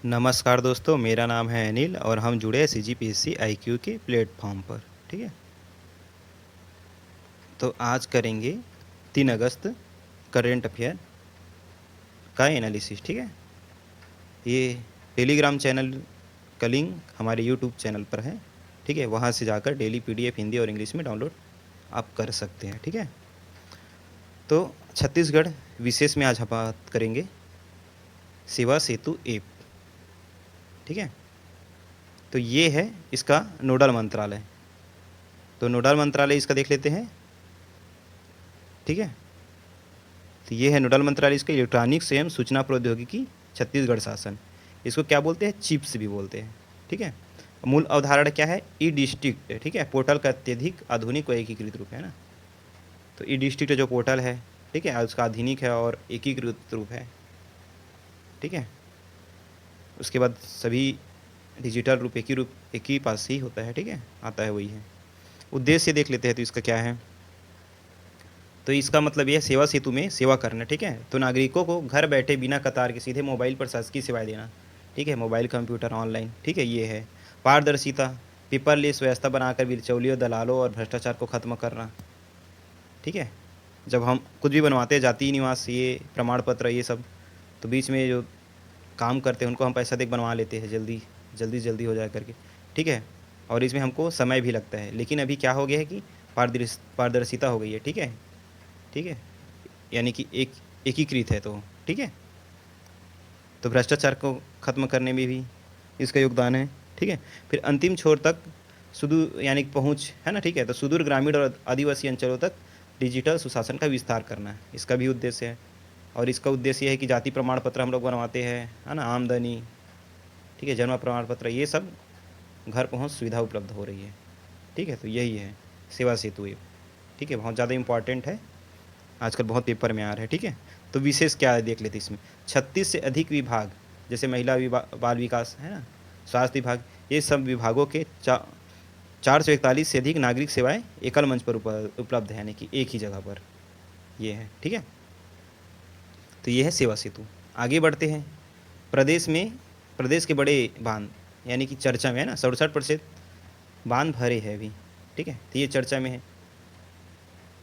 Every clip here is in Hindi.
नमस्कार दोस्तों, मेरा नाम है अनिल और हम जुड़े हैं सीजीपीएससी आईक्यू के प्लेटफॉर्म पर। ठीक है, तो आज करेंगे 3 अगस्त करेंट अफेयर का एनालिसिस। ठीक है, ये टेलीग्राम चैनल का लिंक हमारे यूट्यूब चैनल पर है। ठीक है, वहाँ से जाकर डेली पीडीएफ हिंदी और इंग्लिश में डाउनलोड आप कर सकते हैं। ठीक है, तो छत्तीसगढ़ विशेष में आज हम बात करेंगे सेवा सेतु ऐप। ठीक है, तो ये है इसका नोडल मंत्रालय। तो नोडल मंत्रालय इसका देख लेते हैं। ठीक है, तो ये है नोडल मंत्रालय इसका इलेक्ट्रॉनिक्स एवं सूचना प्रौद्योगिकी छत्तीसगढ़ शासन। इसको क्या बोलते हैं? चिप्स भी बोलते हैं। ठीक है, मूल अवधारणा क्या है? ई डिस्ट्रिक्ट। ठीक है, पोर्टल का अत्यधिक आधुनिक व एकीकृत रूप है ना। तो ई डिस्ट्रिक्ट जो पोर्टल है, ठीक है, उसका आधुनिक है और एकीकृत रूप है। ठीक है, उसके बाद सभी डिजिटल रूप एक ही पास ही होता है। ठीक है, आता है वही है। उद्देश्य देख लेते हैं तो इसका क्या है। तो इसका मतलब यह सेवा सेतु में सेवा करना। ठीक है, तो नागरिकों को घर बैठे बिना कतार के सीधे मोबाइल पर शासकीय सेवाएं देना। ठीक है, मोबाइल कंप्यूटर ऑनलाइन। ठीक है, ये है पारदर्शिता, पेपरलेस व्यवस्था बनाकर बिचौलियों दलालों और भ्रष्टाचार को खत्म करना। ठीक है, जब हम कुछ भी बनवाते हैं, जाति निवास, ये प्रमाण पत्र, ये सब, तो बीच में जो काम करते हैं उनको हम पैसा दे के बनवा लेते हैं, जल्दी जल्दी जल्दी हो जाए करके। ठीक है, और इसमें हमको समय भी लगता है। लेकिन अभी क्या हो गया है कि पारदर्शिता हो गई है। ठीक है, ठीक है, यानी कि एकीकृत है। तो ठीक है, तो भ्रष्टाचार को ख़त्म करने में भी इसका योगदान है। ठीक है, फिर अंतिम छोर तक सुदूर यानी कि पहुँच है ना। ठीक है, तो सुदूर ग्रामीण और आदिवासी अंचलों तक डिजिटल सुशासन का विस्तार करना है, इसका भी उद्देश्य है। और इसका उद्देश्य यह है कि जाति प्रमाण पत्र हम लोग बनवाते हैं, है ना, आमदनी, ठीक है, जन्म प्रमाण पत्र, ये सब घर पहुँच सुविधा उपलब्ध हो रही है। ठीक है, तो यही है सेवा सेतु ऐप। ठीक है, बहुत ज़्यादा इम्पॉर्टेंट है, आजकल बहुत पेपर में आ रहा है। ठीक है, तो विशेष क्या है देख लेते इसमें। 36 से अधिक विभाग, जैसे महिला विभाग, बाल विकास है ना, स्वास्थ्य विभाग, ये सब विभागों के 441 से अधिक नागरिक सेवाएं एकल मंच पर उपलब्ध है, यानी कि एक ही जगह पर ये है। ठीक है, तो ये है सेवा सेतु। आगे बढ़ते हैं। प्रदेश के बड़े बांध, यानी कि चर्चा में है ना, 67% बांध भरे हैं अभी। ठीक है, तो ये चर्चा में है।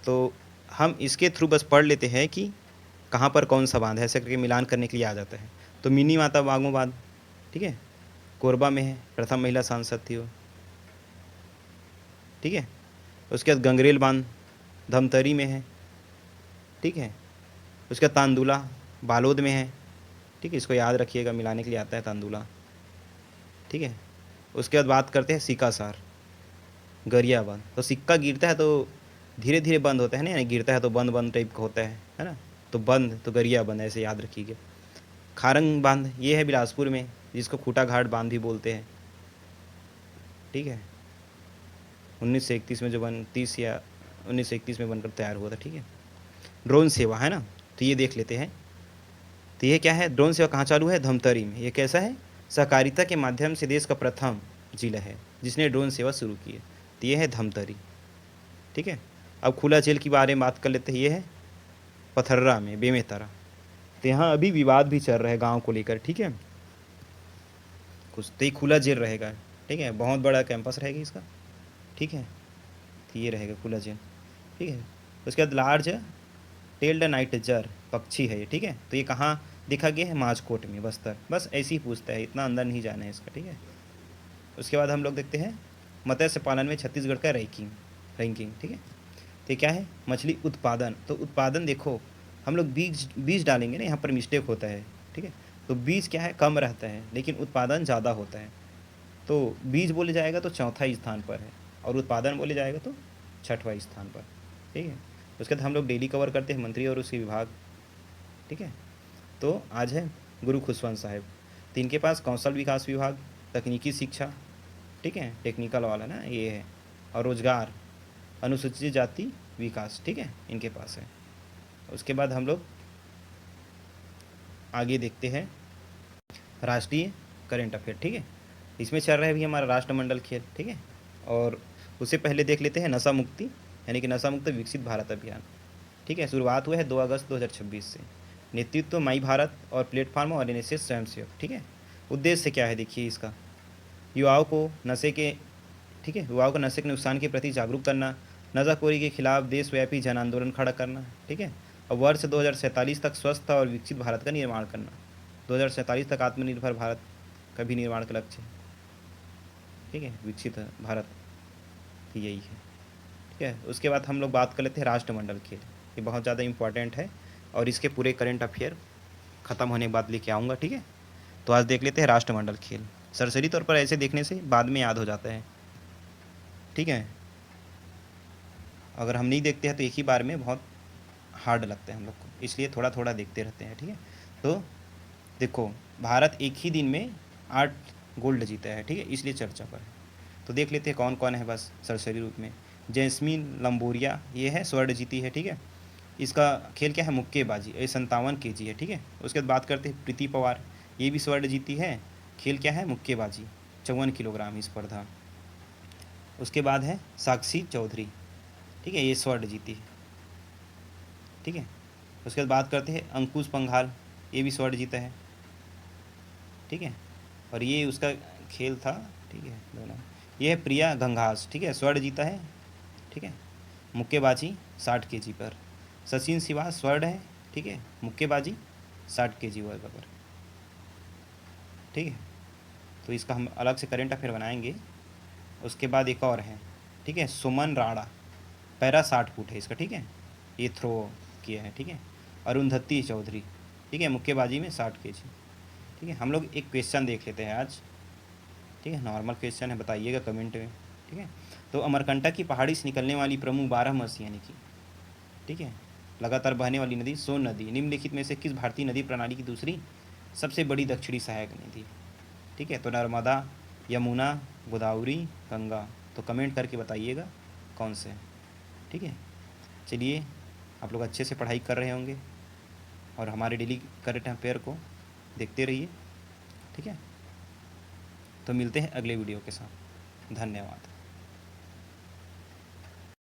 तो हम इसके थ्रू बस पढ़ लेते हैं कि कहाँ पर कौन सा बांध है, ऐसे करके मिलान करने के लिए आ जाता है। तो मिनी माता वागो बांध, ठीक है, कोरबा में है, प्रथम महिला सांसद थी वो। ठीक है, उसके बाद गंगरेल बांध धमतरी में है। ठीक है, उसके बाद तांदुला बालोद में है। ठीक है, इसको याद रखिएगा, मिलाने के लिए आता है तांदुला। ठीक है, उसके बाद बात करते हैं सिकासार गरिया बांध। तो सिक्का गिरता है तो धीरे धीरे बंद होता है ना, यानी गिरता है तो बंद बंद टाइप का होता है ना। तो बंद तो गरिया बंद, ऐसे याद रखिएगा। खारंग बांध ये है बिलासपुर में, जिसको खूटा घाट बांध भी बोलते हैं। ठीक है, 1931 में जो 1931 में बनकर तैयार हुआ था। ठीक है, ड्रोन सेवा है ना, तो ये देख लेते हैं। तो ये क्या है, ड्रोन सेवा कहाँ चालू है? धमतरी में। ये कैसा है? सहकारिता के माध्यम से देश का प्रथम जिला है जिसने ड्रोन सेवा शुरू की है। तो ये है धमतरी। ठीक है, अब खुला जेल के बारे में बात कर लेते हैं। ये है पथर्रा में, बेमेतरा। तो यहाँ अभी विवाद भी चल रहा है गांव को लेकर। ठीक है, कुछ तो ये खुला जेल रहेगा। ठीक है, बहुत बड़ा कैंपस रहेगा इसका। ठीक है, तो ये रहेगा खुला जेल। ठीक है, उसके बाद लार्ज टेल्ड नाइटजर पक्षी है ये। ठीक है, तो ये कहाँ देखा गया है? माजकोट में, बस्तर। बस ऐसे ही पूछता है, इतना अंदर नहीं जाना है इसका। ठीक है, उसके बाद हम लोग देखते हैं मत्स्य पालन में छत्तीसगढ़ का रैंकिंग। ठीक है, तो ये क्या है? मछली उत्पादन। तो उत्पादन देखो, हम लोग बीज डालेंगे ना, यहाँ पर मिस्टेक होता है। ठीक है, तो बीज क्या है? कम रहता है, लेकिन उत्पादन ज़्यादा होता है। तो बीज बोले जाएगा तो चौथा स्थान पर है, और उत्पादन बोले जाएगा तो छठवां स्थान पर। ठीक है, उसके बाद हम लोग डेली कवर करते हैं मंत्री और उसके विभाग। ठीक है, तो आज है गुरु खुशवंत साहब। तो इनके पास कौशल विकास विभाग, तकनीकी शिक्षा, ठीक है, टेक्निकल वाला ना ये है, और रोजगार, अनुसूचित जाति विकास। ठीक है, इनके पास है। उसके बाद हम लोग आगे देखते हैं राष्ट्रीय करेंट अफेयर। ठीक है, इसमें चल रहा है भी हमारा राष्ट्रमंडल खेल। ठीक है, और उससे पहले देख लेते हैं नशा मुक्ति, यानी कि नशा मुक्त विकसित भारत अभियान। ठीक है, शुरुआत हुआ है 2 अगस्त 2026 से। नेतृत्व माई भारत और प्लेटफार्म और एनएसएस स्वयंसेवक। ठीक है, उद्देश्य क्या है देखिए इसका, युवाओं को नशे के, ठीक है, युवाओं को नशे के नुकसान के प्रति जागरूक करना, नशाखोरी के खिलाफ देशव्यापी जन आंदोलन खड़ा करना, ठीक है, और वर्ष 2047 तक स्वस्थ और विकसित भारत का निर्माण करना। 2047 तक आत्मनिर्भर भारत का भी निर्माण का लक्ष्य है, ठीक है, विकसित भारत की यही है, ठीक है। उसके बाद हम लोग बात कर लेते हैं राष्ट्रमंडल खेल, ये बहुत ज़्यादा इंपॉर्टेंट है और इसके पूरे करंट अफेयर ख़त्म होने के बाद लेके आऊँगा, ठीक है। तो आज देख लेते हैं राष्ट्रमंडल खेल। सरसरी तौर पर ऐसे देखने से बाद में याद हो जाता है, ठीक है। अगर हम नहीं देखते हैं तो एक ही बार में बहुत हार्ड लगता है हम लोग को, इसलिए थोड़ा थोड़ा देखते रहते हैं, ठीक है। तो देखो, भारत एक ही दिन में 8 गोल्ड जीता है, ठीक है, इसलिए चर्चा पर है। तो देख लेते हैं कौन कौन है बस सरसरी रूप में। जैस्मीन लंबोरिया, ये है, स्वर्ण जीती है, ठीक है। इसका खेल क्या है, मुक्केबाजी, ये 57 kg है, ठीक है। उसके बाद बात करते हैं प्रीति पवार, ये भी स्वर्ण जीती है, खेल क्या है, मुक्केबाजी, 54 किलोग्राम की स्पर्धा। उसके बाद है साक्षी चौधरी, ठीक है, ये स्वर्ण जीती है, ठीक है। उसके बाद बात करते हैं अंकुश पंघाल, ये भी स्वर्ण जीता है, ठीक है, और ये उसका खेल था, ठीक है, दोनों। ये है प्रिया गंघास, ठीक है, स्वर्ण जीता है, ठीक है, मुक्केबाजी 60 kg पर। सचिन सिवा स्वर्ण है, ठीक है, मुक्केबाजी 60 kg वर्ग पर, ठीक है। तो इसका हम अलग से करंट अफेयर बनाएंगे। उसके बाद एक और है, ठीक है, सुमन राणा, पैरा 60 फुट है इसका, ठीक है, ये थ्रो किया है, ठीक है। अरुंधति चौधरी, ठीक है, मुक्केबाजी में 60 kg, ठीक है। हम लोग एक क्वेश्चन देख लेते हैं आज, ठीक है, नॉर्मल क्वेश्चन है, बताइएगा कमेंट में, ठीक है। तो अमरकंटक की पहाड़ी से निकलने वाली प्रमुख 12 यानी कि, ठीक है, लगातार बहने वाली नदी सोन नदी निम्नलिखित में से किस भारतीय नदी प्रणाली की दूसरी सबसे बड़ी दक्षिणी सहायक नदी, ठीक है। तो नर्मदा, यमुना, गोदावरी, गंगा। तो कमेंट करके बताइएगा कौन से, ठीक है। चलिए, आप लोग अच्छे से पढ़ाई कर रहे होंगे और हमारे डेली करंट अफेयर को देखते रहिए, ठीक है। तो मिलते हैं अगले वीडियो के साथ, धन्यवाद।